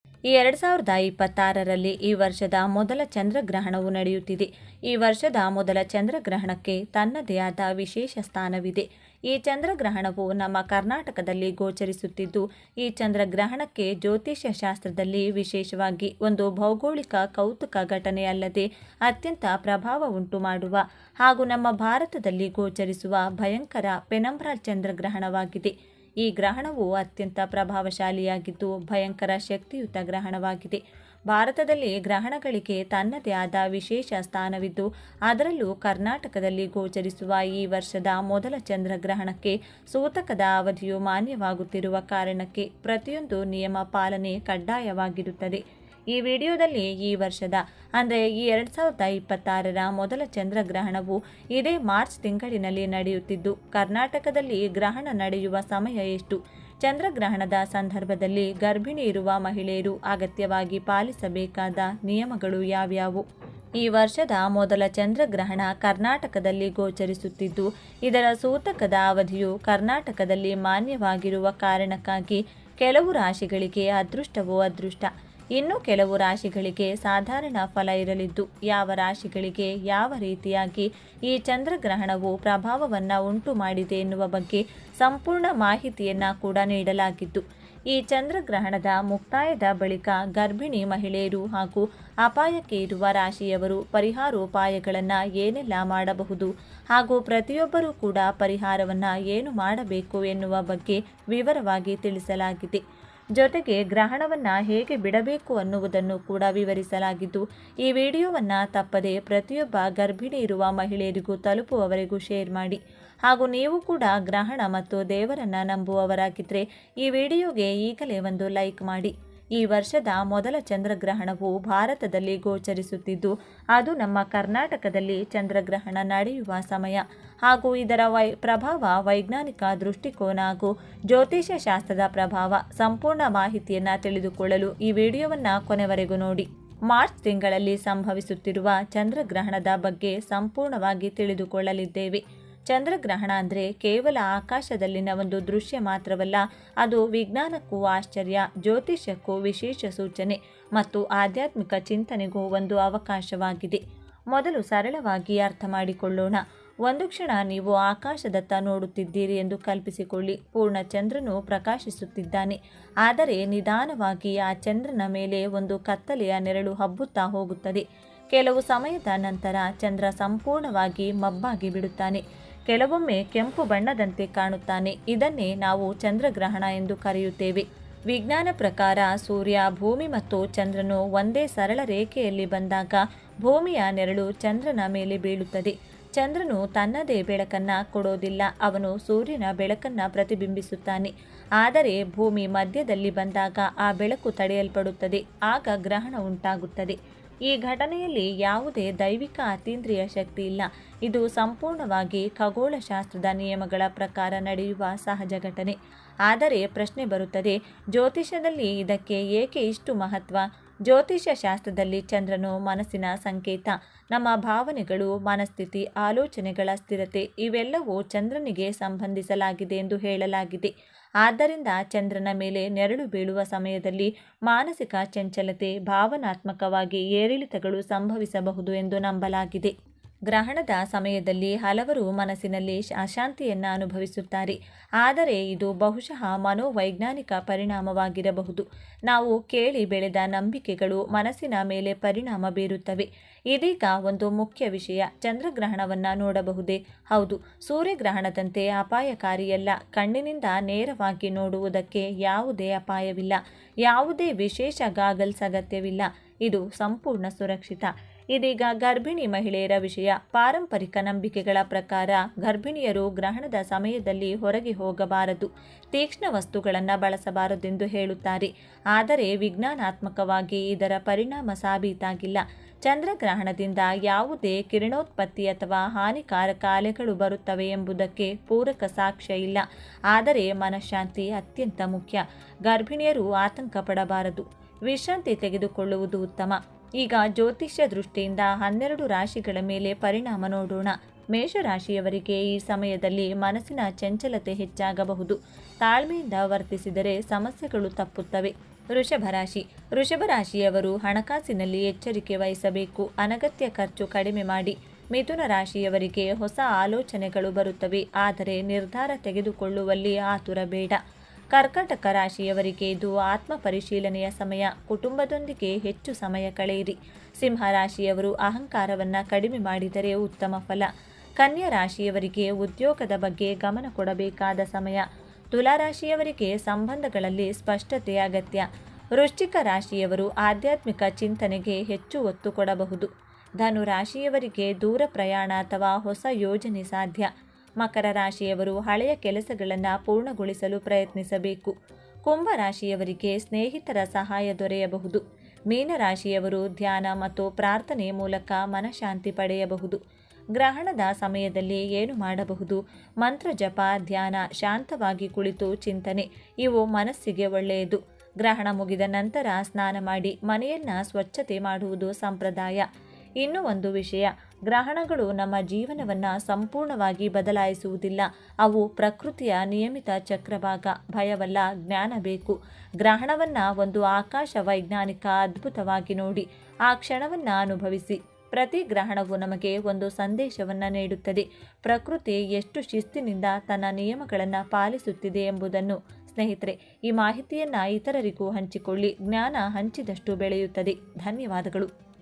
ಈ 2026ರಲ್ಲಿ ಈ ವರ್ಷದ ಮೊದಲ ಚಂದ್ರಗ್ರಹಣವು ನಡೆಯುತ್ತಿದೆ. ಈ ವರ್ಷದ ಮೊದಲ ಚಂದ್ರಗ್ರಹಣಕ್ಕೆ ತನ್ನದೇ ಆದ ವಿಶೇಷ ಸ್ಥಾನವಿದೆ. ಈ ಚಂದ್ರಗ್ರಹಣವು ನಮ್ಮ ಕರ್ನಾಟಕದಲ್ಲಿ ಗೋಚರಿಸುತ್ತಿದ್ದು, ಈ ಚಂದ್ರಗ್ರಹಣಕ್ಕೆ ಜ್ಯೋತಿಷ್ಯ ಶಾಸ್ತ್ರದಲ್ಲಿ ವಿಶೇಷವಾಗಿ ಒಂದು ಭೌಗೋಳಿಕ ಕೌತುಕ ಘಟನೆಯಲ್ಲದೆ ಅತ್ಯಂತ ಪ್ರಭಾವ ಉಂಟು ಮಾಡುವ ಹಾಗೂ ನಮ್ಮ ಭಾರತದಲ್ಲಿ ಗೋಚರಿಸುವ ಭಯಂಕರ ಪೆನಂಬ್ರಾ ಚಂದ್ರಗ್ರಹಣವಾಗಿದೆ. ಈ ಗ್ರಹಣವು ಅತ್ಯಂತ ಪ್ರಭಾವಶಾಲಿಯಾಗಿದ್ದು ಭಯಂಕರ ಶಕ್ತಿಯುತ ಗ್ರಹಣವಾಗಿದೆ. ಭಾರತದಲ್ಲಿ ಗ್ರಹಣಗಳಿಗೆ ತನ್ನದೇ ಆದ ವಿಶೇಷ ಸ್ಥಾನವಿದ್ದು, ಅದರಲ್ಲೂ ಕರ್ನಾಟಕದಲ್ಲಿ ಗೋಚರಿಸುವ ಈ ವರ್ಷದ ಮೊದಲ ಚಂದ್ರಗ್ರಹಣಕ್ಕೆ ಸೂತಕದ ಅವಧಿಯು ಮಾನ್ಯವಾಗುತ್ತಿರುವ ಕಾರಣಕ್ಕೆ ಪ್ರತಿಯೊಂದು ನಿಯಮ ಪಾಲನೆ ಕಡ್ಡಾಯವಾಗಿರುತ್ತದೆ. ಈ ವಿಡಿಯೋದಲ್ಲಿ ಈ ವರ್ಷದ ಅಂದರೆ ಈ 2026ರ ಮೊದಲ ಚಂದ್ರಗ್ರಹಣವು ಇದೇ ಮಾರ್ಚ್ ತಿಂಗಳಿನಲ್ಲಿ ನಡೆಯುತ್ತಿದ್ದು, ಕರ್ನಾಟಕದಲ್ಲಿ ಗ್ರಹಣ ನಡೆಯುವ ಸಮಯ ಎಷ್ಟು, ಚಂದ್ರಗ್ರಹಣದ ಸಂದರ್ಭದಲ್ಲಿ ಗರ್ಭಿಣಿ ಇರುವ ಮಹಿಳೆಯರು ಅಗತ್ಯವಾಗಿ ಪಾಲಿಸಬೇಕಾದ ನಿಯಮಗಳು ಯಾವ್ಯಾವು. ಈ ವರ್ಷದ ಮೊದಲ ಚಂದ್ರಗ್ರಹಣ ಕರ್ನಾಟಕದಲ್ಲಿ ಗೋಚರಿಸುತ್ತಿದ್ದು, ಇದರ ಸೂತಕದ ಅವಧಿಯು ಕರ್ನಾಟಕದಲ್ಲಿ ಮಾನ್ಯವಾಗಿರುವ ಕಾರಣಕ್ಕಾಗಿ ಕೆಲವು ರಾಶಿಗಳಿಗೆ ಅದೃಷ್ಟವೋ ಅದೃಷ್ಟ, ಇನ್ನು ಕೆಲವು ರಾಶಿಗಳಿಗೆ ಸಾಧಾರಣ ಫಲ ಇರಲಿದ್ದು, ಯಾವ ರಾಶಿಗಳಿಗೆ ಯಾವ ರೀತಿಯಾಗಿ ಈ ಚಂದ್ರಗ್ರಹಣವು ಪ್ರಭಾವವನ್ನು ಉಂಟು ಮಾಡಿದೆ ಎನ್ನುವ ಬಗ್ಗೆ ಸಂಪೂರ್ಣ ಮಾಹಿತಿಯನ್ನು ಕೂಡ ನೀಡಲಾಗಿದ್ದು, ಈ ಚಂದ್ರಗ್ರಹಣದ ಮುಕ್ತಾಯದ ಬಳಿಕ ಗರ್ಭಿಣಿ ಮಹಿಳೆಯರು ಹಾಗೂ ಅಪಾಯಕ್ಕೆ ಇರುವ ರಾಶಿಯವರು ಪರಿಹಾರೋಪಾಯಗಳನ್ನು ಏನೆಲ್ಲ ಮಾಡಬಹುದು ಹಾಗೂ ಪ್ರತಿಯೊಬ್ಬರೂ ಕೂಡ ಪರಿಹಾರವನ್ನು ಏನು ಮಾಡಬೇಕು ಎನ್ನುವ ಬಗ್ಗೆ ವಿವರವಾಗಿ ತಿಳಿಸಲಾಗಿದೆ. ಜೊತೆಗೆ ಗ್ರಹಣವನ್ನು ಹೇಗೆ ಬಿಡಬೇಕು ಅನ್ನುವುದನ್ನು ಕೂಡ ವಿವರಿಸಲಾಗಿದ್ದು, ಈ ವಿಡಿಯೋವನ್ನು ತಪ್ಪದೆ ಪ್ರತಿಯೊಬ್ಬ ಗರ್ಭಿಣಿ ಇರುವ ಮಹಿಳೆಯರಿಗೂ ತಲುಪುವವರೆಗೂ ಶೇರ್ ಮಾಡಿ. ಹಾಗೂ ನೀವು ಕೂಡ ಗ್ರಹಣ ಮತ್ತು ದೇವರನ್ನು ನಂಬುವವರಾಗಿದ್ದರೆ ಈ ವಿಡಿಯೋಗೆ ಈಗಲೇ ಒಂದು ಲೈಕ್ ಮಾಡಿ. ಈ ವರ್ಷದ ಮೊದಲ ಚಂದ್ರಗ್ರಹಣವು ಭಾರತದಲ್ಲಿ ಗೋಚರಿಸುತ್ತಿದ್ದು, ಅದು ನಮ್ಮ ಕರ್ನಾಟಕದಲ್ಲಿ ಚಂದ್ರಗ್ರಹಣ ನಡೆಯುವ ಸಮಯ ಹಾಗೂ ಇದರ ಪ್ರಭಾವ, ವೈಜ್ಞಾನಿಕ ದೃಷ್ಟಿಕೋನ ಹಾಗೂ ಜ್ಯೋತಿಷ್ಯ ಶಾಸ್ತ್ರದ ಪ್ರಭಾವ ಸಂಪೂರ್ಣ ಮಾಹಿತಿಯನ್ನು ತಿಳಿದುಕೊಳ್ಳಲು ಈ ವಿಡಿಯೋವನ್ನು ಕೊನೆವರೆಗೂ ನೋಡಿ. ಮಾರ್ಚ್ ತಿಂಗಳಲ್ಲಿ ಸಂಭವಿಸುತ್ತಿರುವ ಚಂದ್ರಗ್ರಹಣದ ಬಗ್ಗೆ ಸಂಪೂರ್ಣವಾಗಿ ತಿಳಿದುಕೊಳ್ಳಲಿದ್ದೇವೆ. ಚಂದ್ರಗ್ರಹಣ ಅಂದರೆ ಕೇವಲ ಆಕಾಶದಲ್ಲಿನ ಒಂದು ದೃಶ್ಯ ಮಾತ್ರವಲ್ಲ, ಅದು ವಿಜ್ಞಾನಕ್ಕೂ ಆಶ್ಚರ್ಯ, ಜ್ಯೋತಿಷ್ಯಕ್ಕೂ ವಿಶೇಷ ಸೂಚನೆ ಮತ್ತು ಆಧ್ಯಾತ್ಮಿಕ ಚಿಂತನೆಗೂ ಒಂದು ಅವಕಾಶವಾಗಿದೆ. ಮೊದಲು ಸರಳವಾಗಿ ಅರ್ಥ ಮಾಡಿಕೊಳ್ಳೋಣ. ಒಂದು ಕ್ಷಣ ನೀವು ಆಕಾಶದತ್ತ ನೋಡುತ್ತಿದ್ದೀರಿ ಎಂದು ಕಲ್ಪಿಸಿಕೊಳ್ಳಿ. ಪೂರ್ಣ ಚಂದ್ರನು ಪ್ರಕಾಶಿಸುತ್ತಿದ್ದಾನೆ, ಆದರೆ ನಿಧಾನವಾಗಿ ಆ ಚಂದ್ರನ ಮೇಲೆ ಒಂದು ಕತ್ತಲೆಯ ನೆರಳು ಹಬ್ಬುತ್ತಾ ಹೋಗುತ್ತದೆ. ಕೆಲವು ಸಮಯದ ನಂತರ ಚಂದ್ರ ಸಂಪೂರ್ಣವಾಗಿ ಮಬ್ಬಾಗಿ ಬಿಡುತ್ತಾನೆ. ಕೆಲವೊಮ್ಮೆ ಕೆಂಪು ಬಣ್ಣದಂತೆ ಕಾಣುತ್ತಾನೆ. ಇದನ್ನೇ ನಾವು ಚಂದ್ರಗ್ರಹಣ ಎಂದು ಕರೆಯುತ್ತೇವೆ. ವಿಜ್ಞಾನ ಪ್ರಕಾರ ಸೂರ್ಯ, ಭೂಮಿ ಮತ್ತು ಚಂದ್ರನು ಒಂದೇ ಸರಳ ರೇಖೆಯಲ್ಲಿ ಬಂದಾಗ ಭೂಮಿಯ ನೆರಳು ಚಂದ್ರನ ಮೇಲೆ ಬೀಳುತ್ತದೆ. ಚಂದ್ರನು ತನ್ನದೇ ಬೆಳಕನ್ನು ಕೊಡೋದಿಲ್ಲ, ಅವನು ಸೂರ್ಯನ ಬೆಳಕನ್ನು ಪ್ರತಿಬಿಂಬಿಸುತ್ತಾನೆ. ಆದರೆ ಭೂಮಿ ಮಧ್ಯದಲ್ಲಿ ಬಂದಾಗ ಆ ಬೆಳಕು ತಡೆಯಲ್ಪಡುತ್ತದೆ, ಆಗ ಗ್ರಹಣ ಉಂಟಾಗುತ್ತದೆ. ಈ ಘಟನೆಯಲ್ಲಿ ಯಾವುದೇ ದೈವಿಕ ಅತೀಂದ್ರಿಯ ಶಕ್ತಿ ಇಲ್ಲ. ಇದು ಸಂಪೂರ್ಣವಾಗಿ ಖಗೋಳಶಾಸ್ತ್ರದ ನಿಯಮಗಳ ಪ್ರಕಾರ ನಡೆಯುವ ಸಹಜ ಘಟನೆ. ಆದರೆ ಪ್ರಶ್ನೆ ಬರುತ್ತದೆ, ಜ್ಯೋತಿಷ್ಯದಲ್ಲಿ ಇದಕ್ಕೆ ಏಕೆ ಇಷ್ಟು ಮಹತ್ವ? ಜ್ಯೋತಿಷ್ಯ ಶಾಸ್ತ್ರದಲ್ಲಿ ಚಂದ್ರನು ಮನಸ್ಸಿನ ಸಂಕೇತ. ನಮ್ಮ ಭಾವನೆಗಳು, ಮನಸ್ಥಿತಿ, ಆಲೋಚನೆಗಳ ಸ್ಥಿರತೆ ಇವೆಲ್ಲವೂ ಚಂದ್ರನಿಗೆ ಸಂಬಂಧಿಸಲಾಗಿದೆ ಎಂದು ಹೇಳಲಾಗಿದೆ. ಆದ್ದರಿಂದ ಚಂದ್ರನ ಮೇಲೆ ನೆರಳು ಬೀಳುವ ಸಮಯದಲ್ಲಿ ಮಾನಸಿಕ ಚಂಚಲತೆ, ಭಾವನಾತ್ಮಕವಾಗಿ ಏರಿಳಿತಗಳು ಸಂಭವಿಸಬಹುದು ಎಂದು ನಂಬಲಾಗಿದೆ. ಗ್ರಹಣದ ಸಮಯದಲ್ಲಿ ಹಲವರು ಮನಸ್ಸಿನಲ್ಲಿ ಅಶಾಂತಿಯನ್ನು ಅನುಭವಿಸುತ್ತಾರೆ. ಆದರೆ ಇದು ಬಹುಶಃ ಮನೋವೈಜ್ಞಾನಿಕ ಪರಿಣಾಮವಾಗಿರಬಹುದು. ನಾವು ಕೇಳಿ ಬೆಳೆದ ನಂಬಿಕೆಗಳು ಮನಸ್ಸಿನ ಮೇಲೆ ಪರಿಣಾಮ ಬೀರುತ್ತವೆ. ಇದೀಗ ಒಂದು ಮುಖ್ಯ ವಿಷಯ, ಚಂದ್ರಗ್ರಹಣವನ್ನು ನೋಡಬಹುದೇ? ಹೌದು, ಸೂರ್ಯಗ್ರಹಣದಂತೆ ಅಪಾಯಕಾರಿಯಲ್ಲ. ಕಣ್ಣಿನಿಂದ ನೇರವಾಗಿ ನೋಡುವುದಕ್ಕೆ ಯಾವುದೇ ಅಪಾಯವಿಲ್ಲ. ಯಾವುದೇ ವಿಶೇಷ ಗಾಗಲ್ಸ್ ಅಗತ್ಯವಿಲ್ಲ. ಇದು ಸಂಪೂರ್ಣ ಸುರಕ್ಷಿತ. ಇದೀಗ ಗರ್ಭಿಣಿ ಮಹಿಳೆಯರ ವಿಷಯ. ಪಾರಂಪರಿಕ ನಂಬಿಕೆಗಳ ಪ್ರಕಾರ ಗರ್ಭಿಣಿಯರು ಗ್ರಹಣದ ಸಮಯದಲ್ಲಿ ಹೊರಗೆ ಹೋಗಬಾರದು, ತೀಕ್ಷ್ಣ ವಸ್ತುಗಳನ್ನು ಬಳಸಬಾರದೆಂದು ಹೇಳುತ್ತಾರೆ. ಆದರೆ ವಿಜ್ಞಾನಾತ್ಮಕವಾಗಿ ಇದರ ಪರಿಣಾಮ ಸಾಬೀತಾಗಿಲ್ಲ. ಚಂದ್ರಗ್ರಹಣದಿಂದ ಯಾವುದೇ ಕಿರಣೋತ್ಪತ್ತಿ ಅಥವಾ ಹಾನಿಕಾರಕ ಅಲೆಗಳು ಬರುತ್ತವೆ ಎಂಬುದಕ್ಕೆ ಪೂರಕ ಸಾಕ್ಷ್ಯ ಇಲ್ಲ. ಆದರೆ ಮನಃಶಾಂತಿ ಅತ್ಯಂತ ಮುಖ್ಯ. ಗರ್ಭಿಣಿಯರು ಆತಂಕ ಪಡಬಾರದು, ವಿಶ್ರಾಂತಿ ತೆಗೆದುಕೊಳ್ಳುವುದು ಉತ್ತಮ. ಈಗ ಜ್ಯೋತಿಷ್ಯ ದೃಷ್ಟಿಯಿಂದ 12 ರಾಶಿಗಳ ಮೇಲೆ ಪರಿಣಾಮ ನೋಡೋಣ. ಮೇಷರಾಶಿಯವರಿಗೆ ಈ ಸಮಯದಲ್ಲಿ ಮನಸ್ಸಿನ ಚಂಚಲತೆ ಹೆಚ್ಚಾಗಬಹುದು. ತಾಳ್ಮೆಯಿಂದ ವರ್ತಿಸಿದರೆ ಸಮಸ್ಯೆಗಳು ತಪ್ಪುತ್ತವೆ. ವೃಷಭ ರಾಶಿ. ವೃಷಭ ರಾಶಿಯವರು ಹಣಕಾಸಿನಲ್ಲಿ ಎಚ್ಚರಿಕೆ ವಹಿಸಬೇಕು. ಅನಗತ್ಯ ಖರ್ಚು ಕಡಿಮೆ ಮಾಡಿ. ಮಿಥುನ ರಾಶಿಯವರಿಗೆ ಹೊಸ ಆಲೋಚನೆಗಳು ಬರುತ್ತವೆ, ಆದರೆ ನಿರ್ಧಾರ ತೆಗೆದುಕೊಳ್ಳುವಲ್ಲಿ ಆತುರ ಬೇಡ. ಕರ್ಕಾಟಕ ರಾಶಿಯವರಿಗೆ ಇದು ಆತ್ಮ ಪರಿಶೀಲನೆಯ ಸಮಯ. ಕುಟುಂಬದೊಂದಿಗೆ ಹೆಚ್ಚು ಸಮಯ ಕಳೆಯಿರಿ. ಸಿಂಹ ರಾಶಿಯವರು ಅಹಂಕಾರವನ್ನು ಕಡಿಮೆ ಮಾಡಿದರೆ ಉತ್ತಮ ಫಲ. ಕನ್ಯಾ ರಾಶಿಯವರಿಗೆ ಉದ್ಯೋಗದ ಬಗ್ಗೆ ಗಮನ ಕೊಡಬೇಕಾದ ಸಮಯ. ತುಲಾ ರಾಶಿಯವರಿಗೆ ಸಂಬಂಧಗಳಲ್ಲಿ ಸ್ಪಷ್ಟತೆ ಅಗತ್ಯ. ವೃಶ್ಚಿಕ ರಾಶಿಯವರು ಆಧ್ಯಾತ್ಮಿಕ ಚಿಂತನೆಗೆ ಹೆಚ್ಚು ಒತ್ತು ಕೊಡಬಹುದು. ಧನು ರಾಶಿಯವರಿಗೆ ದೂರ ಪ್ರಯಾಣ ಅಥವಾ ಹೊಸ ಯೋಜನೆ ಸಾಧ್ಯ. ಮಕರ ರಾಶಿಯವರು ಹಳೆಯ ಕೆಲಸಗಳನ್ನು ಪೂರ್ಣಗೊಳಿಸಲು ಪ್ರಯತ್ನಿಸಬೇಕು. ಕುಂಭ ರಾಶಿಯವರಿಗೆ ಸ್ನೇಹಿತರ ಸಹಾಯ ದೊರೆಯಬಹುದು. ಮೀನರಾಶಿಯವರು ಧ್ಯಾನ ಮತ್ತು ಪ್ರಾರ್ಥನೆ ಮೂಲಕ ಮನಃಶಾಂತಿ ಪಡೆಯಬಹುದು. ಗ್ರಹಣದ ಸಮಯದಲ್ಲಿ ಏನು ಮಾಡಬಹುದು? ಮಂತ್ರ ಜಪ, ಧ್ಯಾನ, ಶಾಂತವಾಗಿ ಕುಳಿತು ಚಿಂತನೆ ಇವು ಮನಸ್ಸಿಗೆ ಒಳ್ಳೆಯದು. ಗ್ರಹಣ ಮುಗಿದ ನಂತರ ಸ್ನಾನ ಮಾಡಿ ಮನೆಯನ್ನು ಸ್ವಚ್ಛತೆ ಮಾಡುವುದು ಸಂಪ್ರದಾಯ. ಇನ್ನೂ ಒಂದು ವಿಷಯ, ಗ್ರಹಣಗಳು ನಮ್ಮ ಜೀವನವನ್ನು ಸಂಪೂರ್ಣವಾಗಿ ಬದಲಾಯಿಸುವುದಿಲ್ಲ. ಅವು ಪ್ರಕೃತಿಯ ನಿಯಮಿತ ಚಕ್ರಭಾಗ. ಭಯವಲ್ಲ, ಜ್ಞಾನ ಬೇಕು. ಗ್ರಹಣವನ್ನು ಒಂದು ಆಕಾಶ ವೈಜ್ಞಾನಿಕ ಅದ್ಭುತವಾಗಿ ನೋಡಿ, ಆ ಕ್ಷಣವನ್ನು ಅನುಭವಿಸಿ. ಪ್ರತಿ ಗ್ರಹಣವು ನಮಗೆ ಒಂದು ಸಂದೇಶವನ್ನು ನೀಡುತ್ತದೆ. ಪ್ರಕೃತಿ ಎಷ್ಟು ಶಿಸ್ತಿನಿಂದ ತನ್ನ ನಿಯಮಗಳನ್ನು ಪಾಲಿಸುತ್ತಿದೆ ಎಂಬುದನ್ನು. ಸ್ನೇಹಿತರೆ, ಈ ಮಾಹಿತಿಯನ್ನು ಇತರರಿಗೂ ಹಂಚಿಕೊಳ್ಳಿ. ಜ್ಞಾನ ಹಂಚಿದಷ್ಟು ಬೆಳೆಯುತ್ತದೆ. ಧನ್ಯವಾದಗಳು.